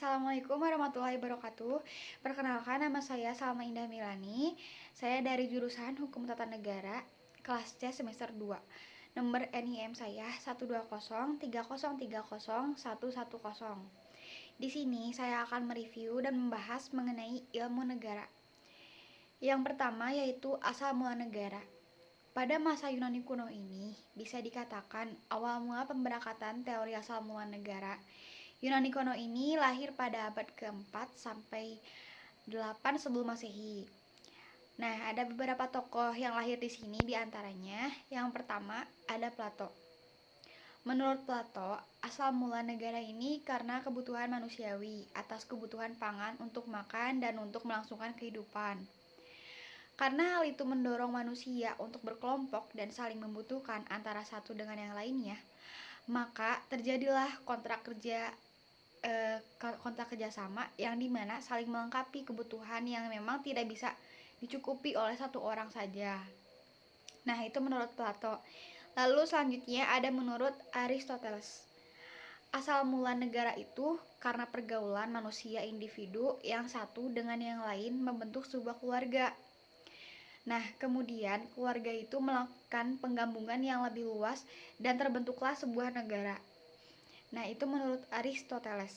Assalamualaikum warahmatullahi wabarakatuh. Perkenalkan, nama saya Salma Indah Milani. Saya dari jurusan Hukum Tata Negara, kelas C semester 2. Nomor NIM saya 12030303110. Di sini saya akan mereview dan membahas mengenai ilmu negara. Yang pertama yaitu asal mula negara. Pada masa Yunani kuno ini, bisa dikatakan awal mula pemberakatan teori asal mula negara. Yunani kuno ini lahir pada abad ke-4 sampai 8 sebelum Masehi. Nah, ada beberapa tokoh yang lahir di sini, diantaranya yang pertama ada Plato. Menurut Plato, asal mula negara ini karena kebutuhan manusiawi atas kebutuhan pangan untuk makan dan untuk melangsungkan kehidupan. Karena hal itu mendorong manusia untuk berkelompok dan saling membutuhkan antara satu dengan yang lainnya, maka terjadilah kontrak kerjasama yang dimana saling melengkapi kebutuhan yang memang tidak bisa dicukupi oleh satu orang saja. Nah, itu menurut Plato. Lalu selanjutnya ada menurut Aristoteles. Asal mula negara itu karena pergaulan manusia individu yang satu dengan yang lain membentuk sebuah keluarga. Nah, kemudian keluarga itu melakukan penggabungan yang lebih luas dan terbentuklah sebuah negara. Nah, itu menurut Aristoteles.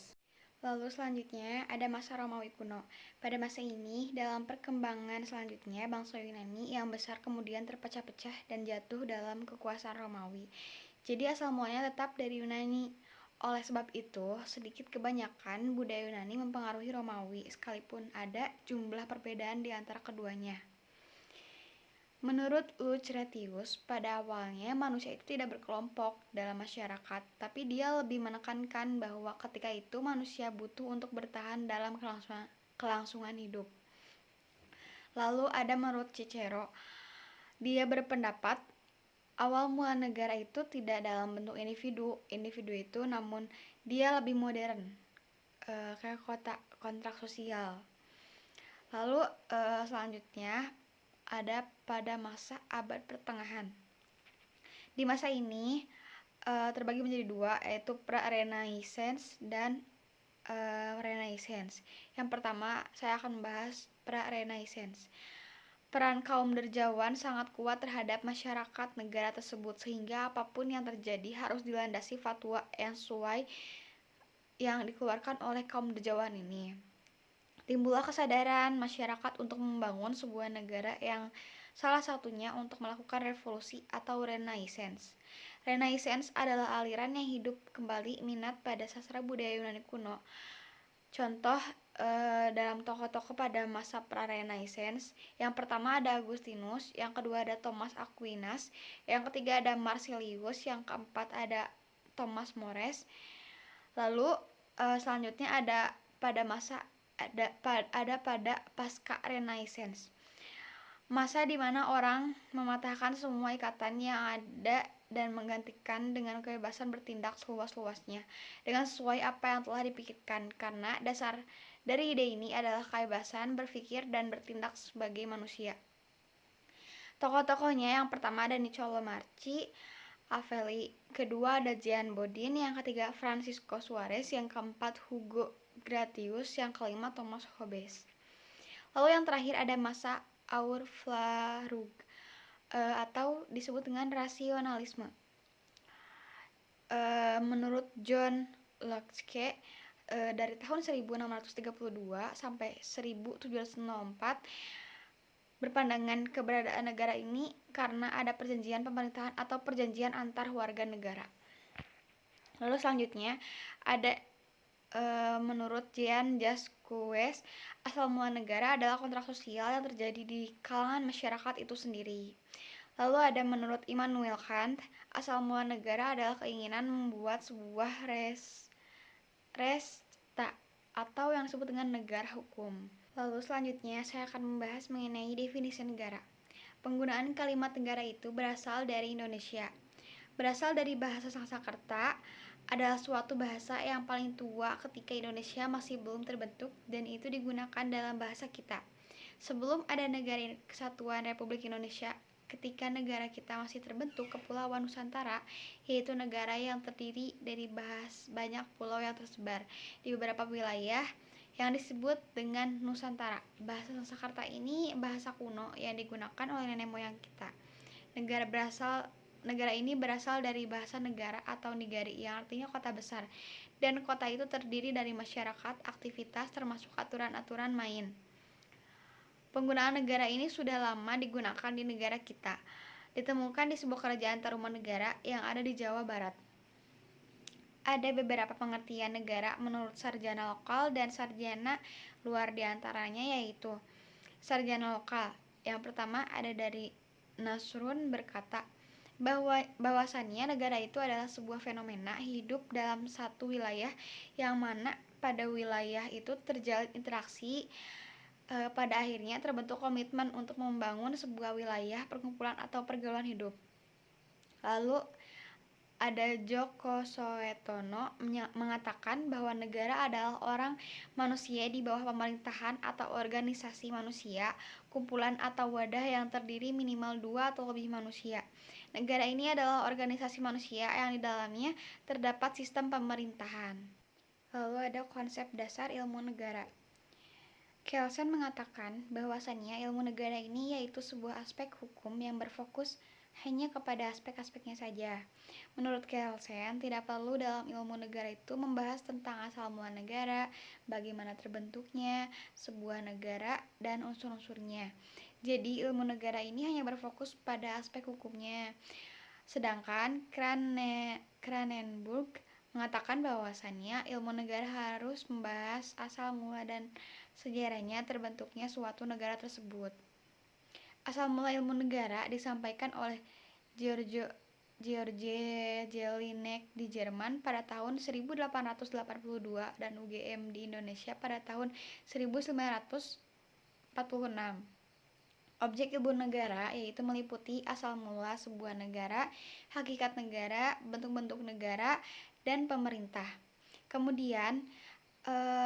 Lalu selanjutnya ada masa Romawi kuno. Pada masa ini, dalam perkembangan selanjutnya, bangsa Yunani yang besar kemudian terpecah-pecah dan jatuh dalam kekuasaan Romawi. Jadi asal mulanya tetap dari Yunani. Oleh sebab itu, sedikit kebanyakan budaya Yunani mempengaruhi Romawi, sekalipun ada jumlah perbedaan di antara keduanya. Menurut Lucretius, pada awalnya manusia itu tidak berkelompok dalam masyarakat, tapi dia lebih menekankan bahwa ketika itu manusia butuh untuk bertahan dalam kelangsungan hidup. Lalu ada menurut Cicero, dia berpendapat awal mula negara itu tidak dalam bentuk individu itu, namun dia lebih modern, kayak kontrak sosial. Lalu selanjutnya ada pada masa abad pertengahan. Di masa ini terbagi menjadi dua, yaitu pra-Renaissance dan Renaissance. Yang pertama, saya akan membahas pra-Renaissance. Peran kaum derjawan sangat kuat terhadap masyarakat negara tersebut, sehingga apapun yang terjadi harus dilandasi fatwa yang sesuai yang dikeluarkan oleh kaum derjawan ini. Timbullah kesadaran masyarakat untuk membangun sebuah negara yang salah satunya untuk melakukan revolusi atau Renaissance. Renaissance adalah aliran yang hidup kembali minat pada sastra budaya Yunani kuno. Contoh dalam tokoh-tokoh pada masa pra-Renaissance, yang pertama ada Agustinus, yang kedua ada Thomas Aquinas, yang ketiga ada Marsilius, yang keempat ada Thomas More. Lalu selanjutnya ada pada pasca Renaissance, masa di mana orang mematahkan semua ikatan yang ada dan menggantikan dengan kebebasan bertindak seluas-luasnya dengan sesuai apa yang telah dipikirkan, karena dasar dari ide ini adalah kebebasan berpikir dan bertindak sebagai manusia. Tokoh-tokohnya yang pertama ada Niccolò Marci, Avelli, kedua ada Jean Bodin, yang ketiga Francisco Suarez, yang keempat Hugo Gratius, yang kelima Thomas Hobbes. Lalu yang terakhir ada masa Aufklärung atau disebut dengan rasionalisme. Menurut John Locke, dari tahun 1632 sampai 1704 berpandangan keberadaan negara ini karena ada perjanjian pemerintahan atau perjanjian antar warga negara. Lalu selanjutnya ada menurut Jean-Jacques, asal mula negara adalah kontrak sosial yang terjadi di kalangan masyarakat itu sendiri. Lalu ada menurut Immanuel Kant, asal mula negara adalah keinginan membuat sebuah resta atau yang disebut dengan negara hukum. Lalu selanjutnya saya akan membahas mengenai definisi negara. Penggunaan kalimat negara itu berasal dari Indonesia. Berasal dari bahasa Sanskerta, adalah suatu bahasa yang paling tua ketika Indonesia masih belum terbentuk, dan itu digunakan dalam bahasa kita. Sebelum ada Negara Kesatuan Republik Indonesia ketika negara kita masih terbentuk Kepulauan Nusantara, yaitu negara yang terdiri dari banyak pulau yang tersebar di beberapa wilayah yang disebut dengan Nusantara. Bahasa Sanskerta ini bahasa kuno yang digunakan oleh nenek moyang kita. Negara ini berasal dari bahasa negara atau nigari yang artinya kota besar, dan kota itu terdiri dari masyarakat, aktivitas, termasuk aturan-aturan main. Penggunaan negara ini sudah lama digunakan di negara kita. Ditemukan di sebuah kerajaan Tarumanegara yang ada di Jawa Barat. Ada beberapa pengertian negara menurut sarjana lokal dan sarjana luar, diantaranya yaitu sarjana lokal. Yang pertama ada dari Nasrun, berkata bahwasannya negara itu adalah sebuah fenomena hidup dalam satu wilayah yang mana pada wilayah itu terjalin interaksi, pada akhirnya terbentuk komitmen untuk membangun sebuah wilayah, perkumpulan atau pergaulan hidup. Lalu ada Djoko Soetono mengatakan bahwa negara adalah orang manusia di bawah pemerintahan atau organisasi manusia, kumpulan atau wadah yang terdiri minimal 2 atau lebih manusia. Negara ini adalah organisasi manusia yang di dalamnya terdapat sistem pemerintahan. Lalu ada konsep dasar ilmu negara. Kelsen mengatakan bahwasannya ilmu negara ini yaitu sebuah aspek hukum yang berfokus hanya kepada aspek-aspeknya saja. Menurut Kelsen, tidak perlu dalam ilmu negara itu membahas tentang asal mula negara, bagaimana terbentuknya sebuah negara, dan unsur-unsurnya. Jadi ilmu negara ini hanya berfokus pada aspek hukumnya. Sedangkan Kranenburg mengatakan bahwasannya ilmu negara harus membahas asal mula dan sejarahnya terbentuknya suatu negara tersebut. Asal mula ilmu negara disampaikan oleh George Jelinek di Jerman pada tahun 1882 dan UGM di Indonesia pada tahun 1946. Objek ilmu negara yaitu meliputi asal mula sebuah negara, hakikat negara, bentuk-bentuk negara, dan pemerintah. Kemudian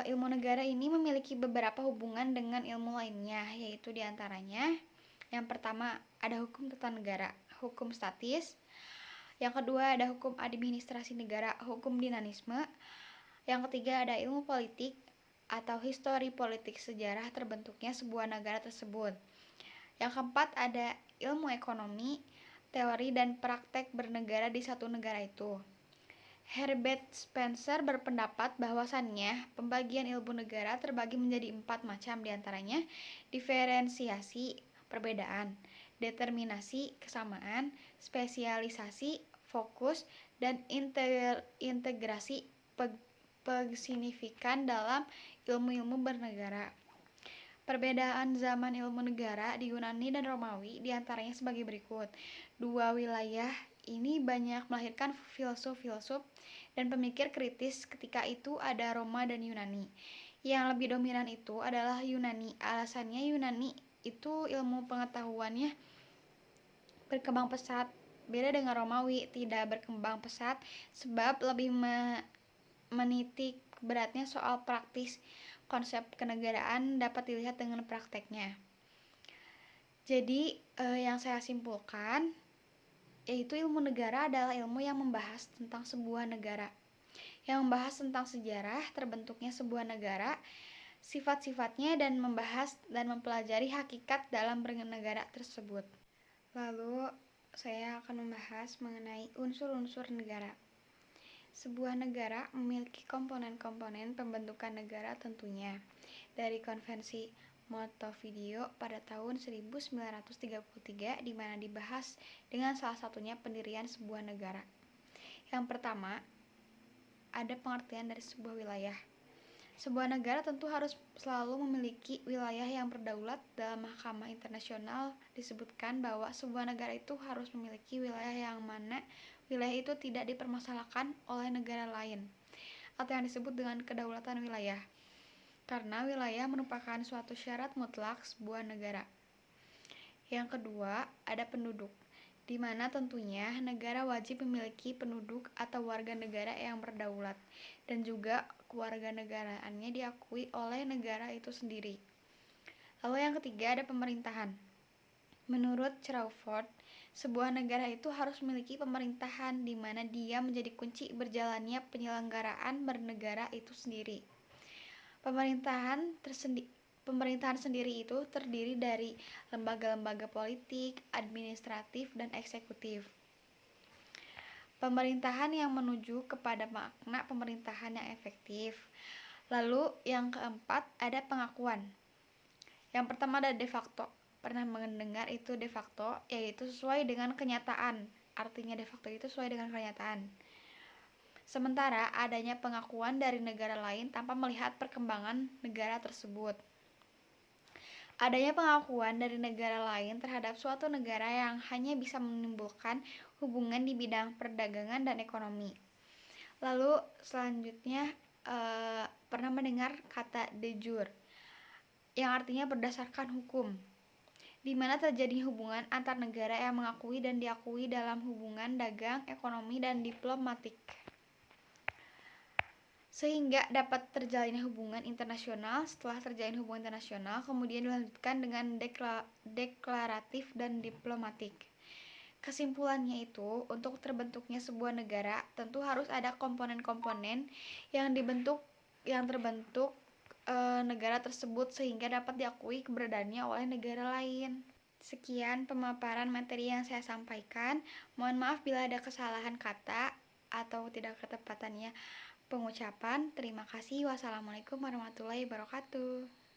ilmu negara ini memiliki beberapa hubungan dengan ilmu lainnya, yaitu diantaranya yang pertama ada hukum tata negara, hukum statis. Yang kedua ada hukum administrasi negara, hukum dinamisme. Yang ketiga ada ilmu politik atau histori politik, sejarah terbentuknya sebuah negara tersebut. Yang keempat ada ilmu ekonomi, teori dan praktek bernegara di satu negara itu. Herbert Spencer berpendapat bahwasannya pembagian ilmu negara terbagi menjadi 4 macam, diantaranya diferensiasi perbedaan, determinasi kesamaan, spesialisasi fokus, dan integrasi signifikan dalam ilmu-ilmu bernegara. Perbedaan zaman ilmu negara di Yunani dan Romawi diantaranya sebagai berikut. Dua wilayah ini banyak melahirkan filsuf-filsuf dan pemikir kritis. Ketika itu ada Roma dan Yunani. Yang lebih dominan itu adalah Yunani. Alasannya Yunani itu ilmu pengetahuannya berkembang pesat. Beda dengan Romawi, tidak berkembang pesat sebab lebih menitik beratnya soal praktis. Konsep kenegaraan dapat dilihat dengan prakteknya. Jadi yang saya simpulkan yaitu ilmu negara adalah ilmu yang membahas tentang sebuah negara, yang membahas tentang sejarah terbentuknya sebuah negara, sifat-sifatnya, dan membahas dan mempelajari hakikat dalam bernegara tersebut. Lalu saya akan membahas mengenai unsur-unsur negara. Sebuah negara memiliki komponen-komponen pembentukan negara tentunya. Dari Konvensi Montevideo pada tahun 1933 di mana dibahas dengan salah satunya pendirian sebuah negara. Yang pertama, ada pengertian dari sebuah wilayah. Sebuah negara tentu harus selalu memiliki wilayah yang berdaulat. Dalam Mahkamah Internasional disebutkan bahwa sebuah negara itu harus memiliki wilayah yang mana wilayah itu tidak dipermasalahkan oleh negara lain, atau yang disebut dengan kedaulatan wilayah, karena wilayah merupakan suatu syarat mutlak sebuah negara. Yang kedua, ada penduduk, di mana tentunya negara wajib memiliki penduduk atau warga negara yang berdaulat, dan juga kewarganegaraannya diakui oleh negara itu sendiri. Lalu yang ketiga ada pemerintahan. Menurut Crawford, Sebuah negara itu harus memiliki pemerintahan di mana dia menjadi kunci berjalannya penyelenggaraan bernegara itu sendiri. Pemerintahan Pemerintahan sendiri itu terdiri dari lembaga-lembaga politik, administratif, dan eksekutif. Pemerintahan yang menuju kepada makna pemerintahan yang efektif. Lalu yang keempat ada pengakuan. Yang pertama ada de facto. Pernah mendengar itu de facto, yaitu sesuai dengan kenyataan. Artinya de facto itu sesuai dengan kenyataan. Sementara adanya pengakuan dari negara lain tanpa melihat perkembangan negara tersebut. Adanya pengakuan dari negara lain terhadap suatu negara yang hanya bisa menimbulkan hubungan di bidang perdagangan dan ekonomi. Lalu selanjutnya pernah mendengar kata de jure, yang artinya berdasarkan hukum, di mana terjadi hubungan antar negara yang mengakui dan diakui dalam hubungan dagang, ekonomi, dan diplomatik, sehingga dapat terjalinnya hubungan internasional. Setelah terjalin hubungan internasional, kemudian dilanjutkan dengan deklaratif dan diplomatik. Kesimpulannya itu, untuk terbentuknya sebuah negara, tentu harus ada komponen-komponen yang terbentuk negara tersebut sehingga dapat diakui keberadaannya oleh negara lain. Sekian pemaparan materi yang saya sampaikan. Mohon maaf bila ada kesalahan kata atau tidak ketepatannya pengucapan. Terima kasih. Wassalamualaikum warahmatullahi wabarakatuh.